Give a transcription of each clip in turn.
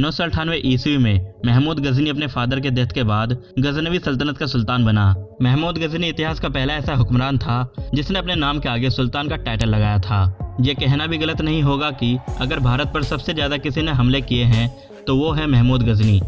998 ईस्वी में महमूद गजनी अपने फादर के डेथ के बाद गजनवी सल्तनत का सुल्तान बना। महमूद गजनी इतिहास का पहला ऐसा हुक्मरान था जिसने अपने नाम के आगे सुल्तान का टाइटल लगाया था। ये कहना भी गलत नहीं होगा कि अगर भारत पर सबसे ज्यादा किसी ने हमले किए हैं तो वो है महमूद गजनी।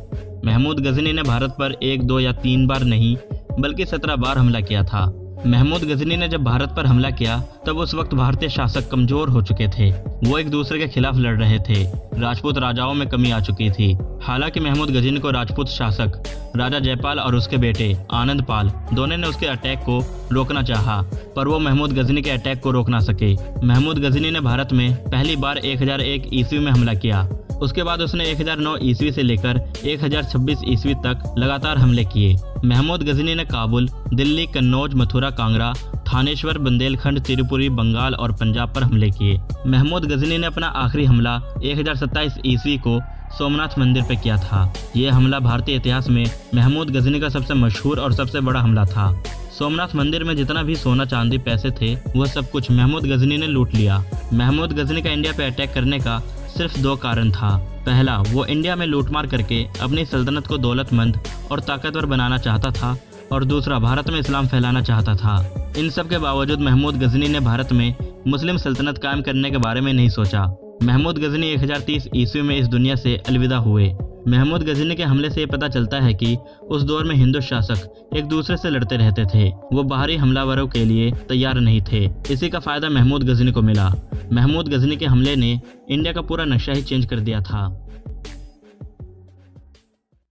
महमूद गजनी ने भारत पर 1, 2 या 3 बार नहीं बल्कि 17 बार हमला किया था। महमूद गजनी ने जब भारत पर हमला किया तब उस वक्त भारतीय शासक कमजोर हो चुके थे। वो एक दूसरे के खिलाफ लड़ रहे थे। राजपूत राजाओं में कमी आ चुकी थी। हालांकि महमूद गजनी को राजपूत शासक राजा जयपाल और उसके बेटे आनंद पाल दोनों ने उसके अटैक को रोकना चाहा, पर वो महमूद गजनी के अटैक को रोक ना सके। महमूद गजनी ने भारत में पहली बार 1001 ईस्वी में हमला किया। उसके बाद उसने 1009 ईस्वी से लेकर 1026 ईस्वी तक लगातार हमले किए। महमूद गजनी ने काबुल, दिल्ली, कन्नौज, मथुरा, कांगड़ा, थानेश्वर, बुंदेलखंड, त्रिपुरी, बंगाल और पंजाब पर हमले किए। महमूद गजनी ने अपना आखिरी हमला 1027 ईस्वी को सोमनाथ मंदिर पर किया था। यह हमला भारतीय इतिहास में महमूद गजनी का सबसे मशहूर और सबसे बड़ा हमला था। सोमनाथ मंदिर में जितना भी सोना, चांदी, पैसे थे वह सब कुछ महमूद गजनी ने लूट लिया। महमूद गजनी का इंडिया पे अटैक करने का सिर्फ 2 कारण था। पहला, वो इंडिया में लूटमार करके अपनी सल्तनत को दौलतमंद और ताकतवर बनाना चाहता था, और दूसरा, भारत में इस्लाम फैलाना चाहता था। इन सब के बावजूद महमूद गजनी ने भारत में मुस्लिम सल्तनत कायम करने के बारे में नहीं सोचा। महमूद गजनी 1030 ईस्वी में इस दुनिया से अलविदा हुए। महमूद गजनी के हमले से ये पता चलता है कि उस दौर में हिंदू शासक एक दूसरे से लड़ते रहते थे। वो बाहरी हमलावरों के लिए तैयार नहीं थे। इसी का फायदा महमूद गजनी को मिला। महमूद गजनी के हमले ने इंडिया का पूरा नक्शा ही चेंज कर दिया था।